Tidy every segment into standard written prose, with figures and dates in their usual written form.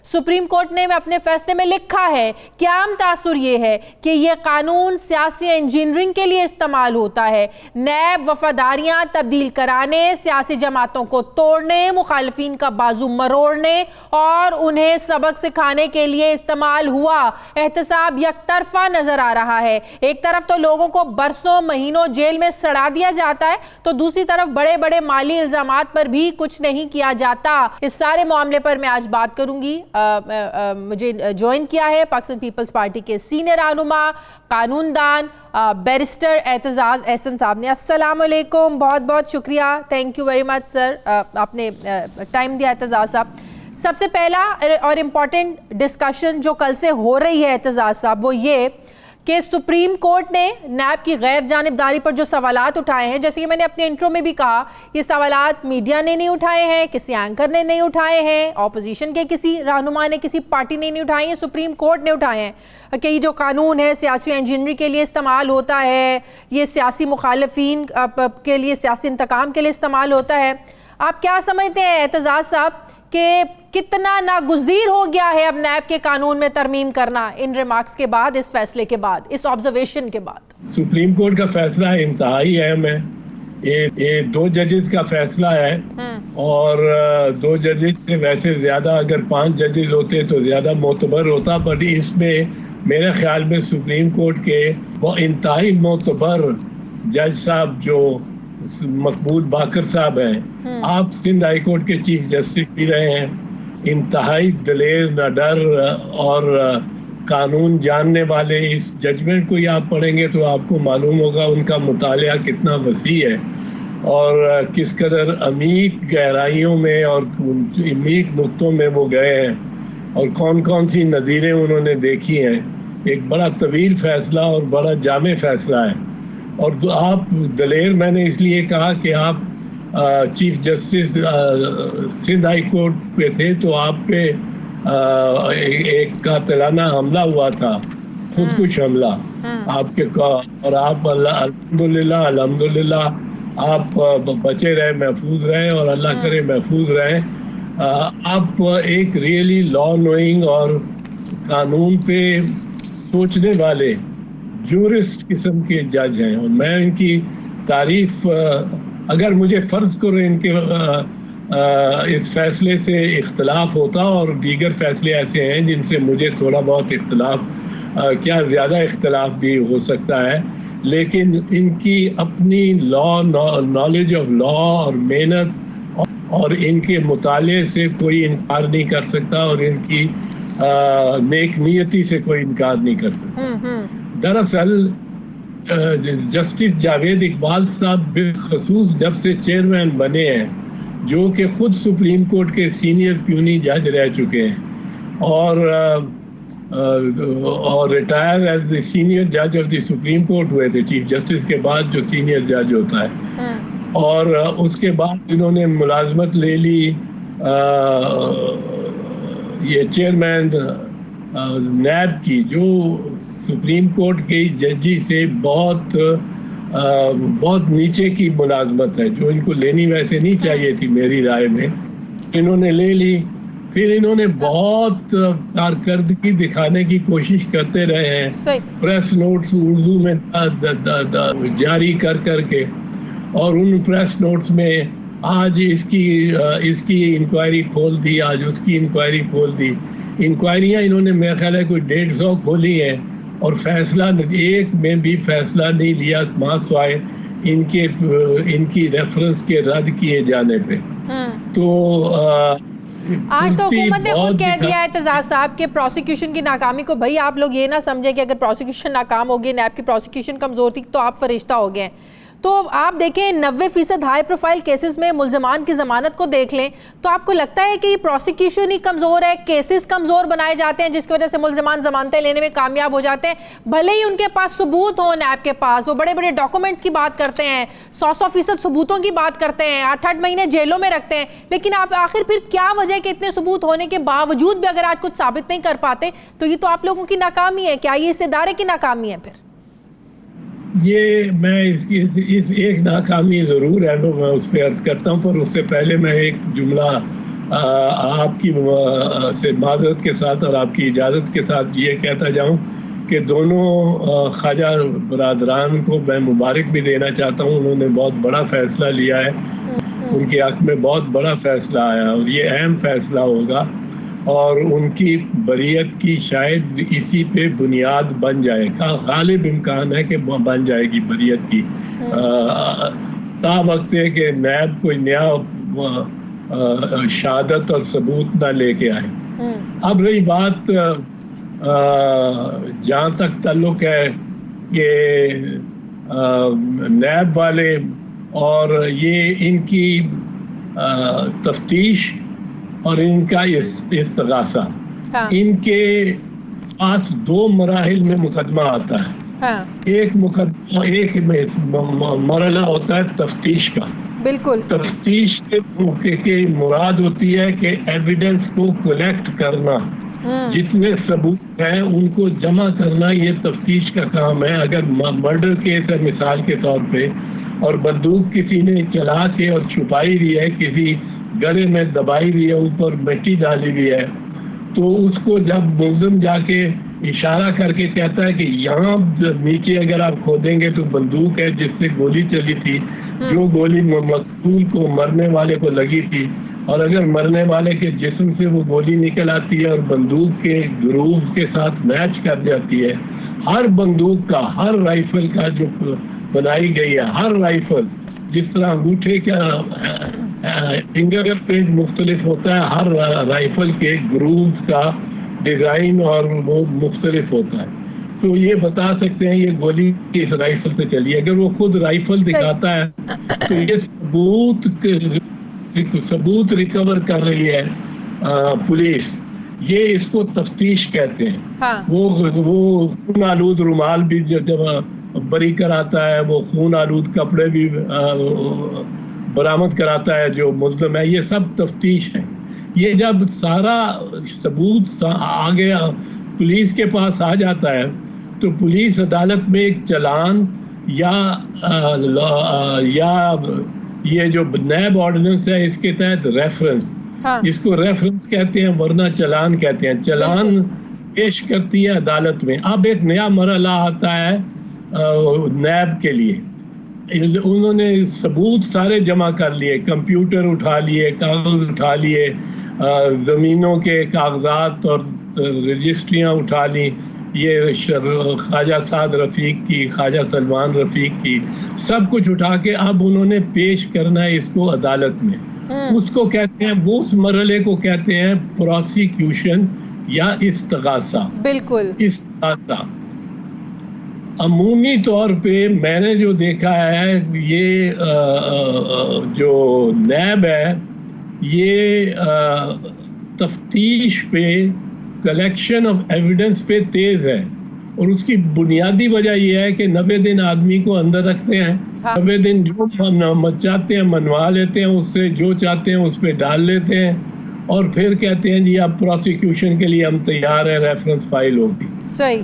Supreme court نے اپنے فیصلے میں لکھا ہے کہ عام تاثر یہ ہے کہ یہ قانون سیاسی انجینئرنگ کے لیے استعمال ہوتا ہے، نیب وفاداریاں تبدیل کرانے، سیاسی جماعتوں کو توڑنے، مخالفین کا بازو مروڑنے اور انہیں سبق سکھانے کے لیے استعمال ہوا۔ احتساب یک طرفہ نظر آ رہا ہے، ایک طرف تو لوگوں کو برسوں مہینوں جیل میں سڑا دیا جاتا ہے تو دوسری طرف بڑے بڑے مالی الزامات پر بھی کچھ نہیں کیا جاتا۔ اس سارے معاملے پر میں آج بات کروں گی۔ مجھے جوائن کیا ہے پاکستان پیپلز پارٹی کے سینئر رہنما قانون دان بیرسٹر اعتزاز احسن صاحب نے۔ السلام علیکم، بہت بہت شکریہ، تھینک یو ویری مچ سر، آپ نے ٹائم دیا اعتزاز صاحب۔ سب سے پہلا اور امپورٹنٹ ڈسکشن جو کل سے ہو رہی ہے اعتزاز صاحب وہ یہ کہ سپریم کورٹ نے نیب کی غیر جانبداری پر جو سوالات اٹھائے ہیں، جیسے کہ میں نے اپنے انٹرو میں بھی کہا، یہ سوالات میڈیا نے نہیں اٹھائے ہیں، کسی اینکر نے نہیں اٹھائے ہیں، اپوزیشن کے کسی رہنما نے، کسی پارٹی نے نہیں اٹھائے ہیں، سپریم کورٹ نے اٹھائے ہیں کہ یہ جو قانون ہے سیاسی انجینئرنگ کے لیے استعمال ہوتا ہے، یہ سیاسی مخالفین کے لیے سیاسی انتقام کے لیے استعمال ہوتا ہے۔ آپ کیا سمجھتے ہیں اعتزاز صاحب کہ کتنا ناگزیر ہو گیا ہے اب نیب کے قانون میں ترمیم کرنا ان ریمارکس کے بعد، اس فیصلے کے بعد، اس آبزرویشن کے بعد؟ سپریم کورٹ کا فیصلہ انتہائی اہم ہے، یہ 2 ججز کا فیصلہ ہے اور 2 ججز سے ویسے زیادہ اگر 5 ججز ہوتے تو زیادہ معتبر ہوتا، پر اس میں میرے خیال میں سپریم کورٹ کے وہ انتہائی معتبر جج صاحب جو مقبول باقر صاحب ہیں، آپ سندھ ہائی کورٹ کے چیف جسٹس بھی رہے ہیں، انتہائی دلیر، نڈر اور قانون جاننے والے، اس ججمنٹ کو آپ پڑھیں گے تو آپ کو معلوم ہوگا ان کا مطالعہ کتنا وسیع ہے اور کس قدر عمیق گہرائیوں میں اور عمیق نقطوں میں وہ گئے ہیں اور کون کون سی نظیریں انہوں نے دیکھی ہیں۔ ایک بڑا طویل فیصلہ اور بڑا جامع فیصلہ ہے، اور آپ دلیر میں نے اس لیے کہا کہ آپ chief justice Sindh high court پہ تھے تو آپ پہ ایک قاتلانہ حملہ ہوا تھا، خودکش حملہ آپ کے، اور آپ الحمدللہ آپ بچے رہے، محفوظ رہے اور اللہ کرے محفوظ رہے۔ آپ ایک ریئلی لا نوئنگ اور قانون پہ سوچنے والے جورسٹ قسم کے جج ہیں، اور میں ان کی تعریف، اگر مجھے فرض کرو ان کے اس فیصلے سے اختلاف ہوتا اور دیگر فیصلے ایسے ہیں جن سے مجھے تھوڑا بہت اختلاف، کیا زیادہ اختلاف بھی ہو سکتا ہے، لیکن ان کی اپنی نالج آف لا اور محنت اور ان کے مطالعے سے کوئی انکار نہیں کر سکتا اور ان کی نیک نیتی سے کوئی انکار نہیں کر سکتا۔ دراصل جسٹس جاوید اقبال صاحب بالخصوص جب سے چیئرمین بنے ہیں، جو کہ خود سپریم کورٹ کے سینئر پیونی جج رہ چکے ہیں اور ریٹائر ایز دی سینئر جج آف دی سپریم کورٹ ہوئے تھے، چیف جسٹس کے بعد جو سینئر جج ہوتا ہے، اور اس کے بعد انہوں نے ملازمت لے لی یہ چیئرمین نیب کی، جو سپریم کورٹ کی ججی سے بہت نیچے کی ملازمت ہے، جو ان کو لینی ویسے نہیں چاہیے تھی میری رائے میں، انہوں نے لے لی۔ پھر انہوں نے بہت کارکردگی دکھانے کی کوشش کرتے رہے ہیں، پریس نوٹس اردو میں جاری کر کے، اور ان پریس نوٹس میں آج اس کی انکوائری کھول دی، آج اس کی انکوائری کھول دی۔ انکوائریاں انہوں نے میرا خیال ہے کوئی 150 کھولی ہیں اور فیصلہ ایک میں بھی فیصلہ نہیں لیا سوائے ان کی ریفرنس کے رد کیے جانے پہ۔ تو آج تو حکومت نے خود کہہ دیا ہے اعتزاز صاحب کہ پروسیکیوشن کی ناکامی کو، بھائی آپ لوگ یہ نہ سمجھیں کہ اگر پروسیکیوشن ناکام ہوگی، نیب کی پروسیکیوشن کمزور تھی تو آپ فرشتہ ہو گئے ہیں۔ تو آپ دیکھیں 90% ہائی پروفائل کیسز میں ملزمان کی ضمانت کو دیکھ لیں تو آپ کو لگتا ہے کہ یہ پروسیکیوشن ہی کمزور ہے، کیسز کمزور بنائے جاتے ہیں جس کی وجہ سے ملزمان ضمانتیں لینے میں کامیاب ہو جاتے ہیں، بھلے ہی ان کے پاس ثبوت ہو، نیب کے پاس وہ بڑے بڑے ڈاکومنٹس کی بات کرتے ہیں، 100% ثبوتوں کی بات کرتے ہیں، 8 مہینے جیلوں میں رکھتے ہیں، لیکن آپ آخر پھر کیا وجہ ہے کہ اتنے ثبوت ہونے کے باوجود بھی اگر آج کچھ ثابت نہیں کر پاتے تو یہ تو آپ لوگوں کی ناکامی ہے؟ کیا یہ اس ادارے کی ناکامی ہے پھر؟ یہ میں اس ایک ناکامی ضرور ہے، تو میں اس پہ عرض کرتا ہوں، پر اس سے پہلے میں ایک جملہ آپ کی سے معذرت کے ساتھ اور آپ کی اجازت کے ساتھ یہ کہتا جاؤں کہ دونوں خواجہ برادران کو میں مبارک بھی دینا چاہتا ہوں. انہوں نے بہت بڑا فیصلہ لیا ہے, ان کے حق میں بہت بڑا فیصلہ آیا اور یہ اہم فیصلہ ہوگا, اور ان کی بریت کی شاید اسی پہ بنیاد بن جائے گا. غالب امکان ہے کہ بن جائے گی بریت کی, تا وقت ہے کہ نیب کوئی نیا شہادت اور ثبوت نہ لے کے آئے. اب رہی بات جہاں تک تعلق ہے کہ نیب والے اور یہ ان کی تفتیش اور ان کا استغاثہ, ان کے پاس 2 مراحل میں مقدمہ آتا ہے. ایک مرحلہ ہوتا ہے تفتیش کا. بالکل. تفتیش سے مراد ہوتی ہے کہ ایویڈنس کو کلیکٹ کرنا, جتنے ثبوت ہیں ان کو جمع کرنا, یہ تفتیش کا کام ہے. اگر مرڈر کیس ہے مثال کے طور پہ, اور بندوق کسی نے چلا کے اور چھپائی بھی ہے, کسی گڑے میں دبائی بھی ہے, اوپر مٹی ڈالی بھی ہے, تو اس کو جب ملزم جا کے اشارہ کر کے کہتا ہے کہ یہاں نیچے اگر آپ کھودیں گے تو بندوق ہے جس سے گولی چلی تھی, جو گولی مقتول کو مرنے والے کو لگی تھی, اور اگر مرنے والے کے جسم سے وہ گولی نکل آتی ہے اور بندوق کے گروو کے ساتھ میچ کر جاتی ہے, ہر بندوق کا, ہر رائفل کا جو بنائی گئی ہے, ہر رائفل جس طرح انگوٹھے کا فنگر پرنٹ مختلف ہوتا ہے, ہر رائفل کے گروو کا ڈیزائن اور وہ مختلف ہوتا ہے. تو یہ بتا سکتے ہیں یہ گولی اس رائفل سے چلی ہے. اگر وہ خود رائفل دکھاتا ہے تو یہ ثبوت ریکور کر رہی ہے پولیس, یہ اس کو تفتیش کہتے ہیں. وہ خون آلود رومال بھی جب بری کراتا ہے, وہ خون آلود کپڑے بھی برآمد کراتا ہے جو ملزم ہے, یہ سب تفتیش ہے. یہ جب سارا ثبوت آگے پولیس کے پاس آ جاتا ہے تو پولیس عدالت میں ایک چلان یا یہ جو نیب آرڈیننس ہے اس کے تحت ریفرنس, اس کو ریفرنس کہتے ہیں ورنہ چلان کہتے ہیں, چلان پیش کرتی ہے عدالت میں. اب ایک نیا مرحلہ آتا ہے نیب کے لیے. انہوں نے ثبوت سارے جمع کر لیے, کمپیوٹر اٹھا لیے, کاغذ اٹھا لیے, زمینوں کے کاغذات اور رجسٹریاں اٹھا لی, یہ خواجہ سعد رفیق کی, خواجہ سلمان رفیق کی, سب کچھ اٹھا کے اب انہوں نے پیش کرنا ہے اس کو عدالت میں. اس کو کہتے ہیں, وہ اس مرحلے کو کہتے ہیں پروسیکیوشن یا استغاثہ. بالکل استغاثہ. عمومی طور پہ میں نے جو دیکھا ہے یہ جو نیب ہے یہ تفتیش پہ, کلیکشن آف ایویڈنس پہ تیز ہے, اور اس کی بنیادی وجہ یہ ہے کہ 90 دن آدمی کو اندر رکھتے ہیں, 90 دن جو چاہتے ہیں منوا لیتے ہیں, اس سے جو چاہتے ہیں اس پہ ڈال لیتے ہیں, اور پھر کہتے ہیں جی اب پروسیکیوشن کے لیے ہم تیار ہیں, ریفرنس فائل ہوگی.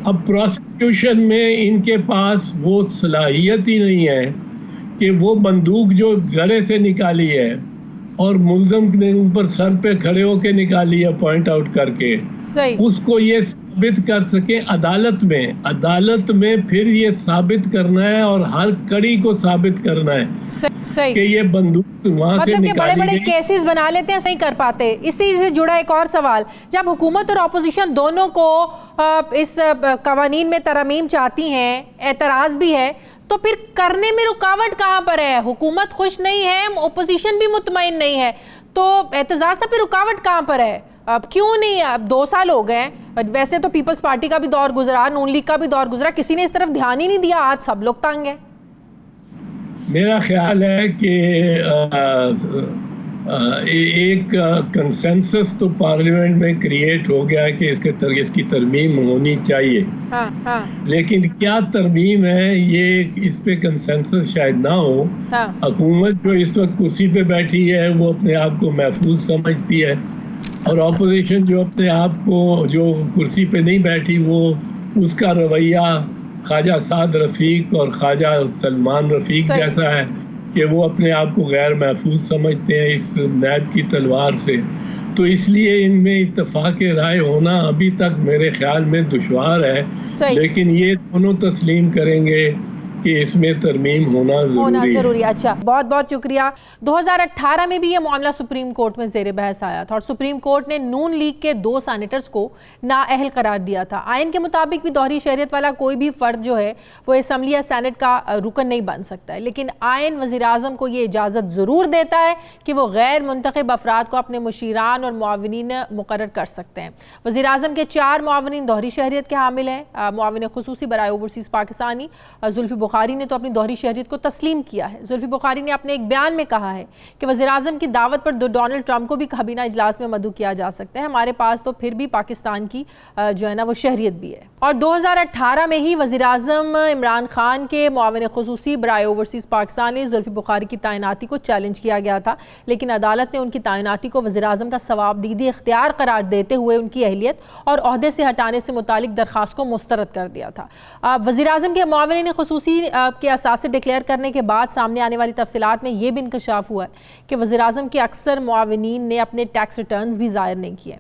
اب پروسیکیوشن میں ان کے پاس وہ صلاحیت ہی نہیں ہے کہ وہ بندوق جو گڑے سے نکالی ہے اور ملزم نے اوپر سر پہ کھڑے ہو کے نکالی ہے پوائنٹ آؤٹ کر کے, اس کو یہ ثابت کر سکے عدالت میں. عدالت میں پھر یہ ثابت کرنا ہے اور ہر کڑی کو ثابت کرنا ہے کہ یہ بندوق وہاں سے نکالی گئی. بڑے بڑے کیسز بنا لیتے ہیں, صحیح کر پاتے. اسی سے جڑا ایک اور سوال, جب حکومت اور اپوزیشن دونوں کو اس قوانین میں ترمیم چاہتی ہیں, اعتراض بھی ہے, تو پھر کرنے میں رکاوٹ کہاں پر ہے؟ حکومت خوش نہیں ہے, اپوزیشن بھی مطمئن نہیں ہے, تو اعتراض سے پھر رکاوٹ کہاں پر ہے؟ اب کیوں نہیں؟ اب 2 سال ہو گئے, ویسے تو پیپلز پارٹی کا بھی دور گزرا, نون لیگ کا بھی دور گزرا, کسی نے اس طرف دھیان ہی نہیں دیا, آج سب لوگ تنگ ہیں. میرا خیال ہے کہ ایک کنسنسس تو پارلیمنٹ میں کریٹ ہو گیا ہے کہ اس کی ترمیم ہونی چاہیے, لیکن کیا ترمیم ہے یہ اس پہ کنسنسس شاید نہ ہو. حکومت جو اس وقت کرسی پہ بیٹھی ہے وہ اپنے آپ کو محفوظ سمجھتی ہے, اور اپوزیشن جو اپنے آپ کو جو کرسی پہ نہیں بیٹھی وہ اس کا رویہ خواجہ سعد رفیق اور خواجہ سلمان رفیق جیسا ہے کہ وہ اپنے آپ کو غیر محفوظ سمجھتے ہیں اس نیب کی تلوار سے. تو اس لیے ان میں اتفاق رائے ہونا ابھی تک میرے خیال میں دشوار ہے. لیکن یہ دونوں تسلیم کریں گے کہ اس میں ترمیم ہونا ضروری ہے. اچھا، بہت بہت شکریہ. 2018 میں بھی یہ معاملہ سپریم کورٹ میں زیر بحث آیا تھا اور سپریم کورٹ نے نون لیگ کے 2 سینیٹرز کو نااہل قرار دیا تھا. آئین کے مطابق بھی دوہری شہریت والا کوئی بھی فرد جو ہے وہ اسمبلی یا سینٹ کا رکن نہیں بن سکتا ہے، لیکن آئین وزیر اعظم کو یہ اجازت ضرور دیتا ہے کہ وہ غیر منتخب افراد کو اپنے مشیران اور معاونین مقرر کر سکتے ہیں. وزیر اعظم کے 4 معاونین دوہری شہریت کے حامل ہیں. معاون خصوصی برائے اوورسیز پاکستانی زلفی بخاری نے تو اپنی دوہری شہریت کو تسلیم کیا ہے. زلفی بخاری نے اپنے ایک بیان میں کہا ہے کہ وزیر اعظم کی دعوت پر ڈونلڈ ٹرمپ کو بھی کابینہ اجلاس میں مدعو کیا جا سکتا ہے. ہمارے پاس تو پھر بھی پاکستان کی جو ہے نا وہ شہریت بھی ہے. اور 2018 میں ہی وزیر اعظم عمران خان کے معاون خصوصی برائے اوورسیز پاکستانی زلفی بخاری کی تعیناتی کو چیلنج کیا گیا تھا، لیکن عدالت نے ان کی تعیناتی کو وزیر اعظم کا ثوابدیدی اختیار قرار دیتے ہوئے ان کی اہلیت اور عہدے سے ہٹانے سے متعلق درخواست کو مسترد کر دیا تھا. وزیر اعظم کے معاونین خصوصی کے اثاثے ڈکلیئر کرنے کے بعد سامنے آنے والی تفصیلات میں یہ بھی انکشاف ہوا ہے کہ وزیر اعظم کے اکثر معاونین نے اپنے ٹیکس ریٹرنز بھی ظاہر نہیں کیے.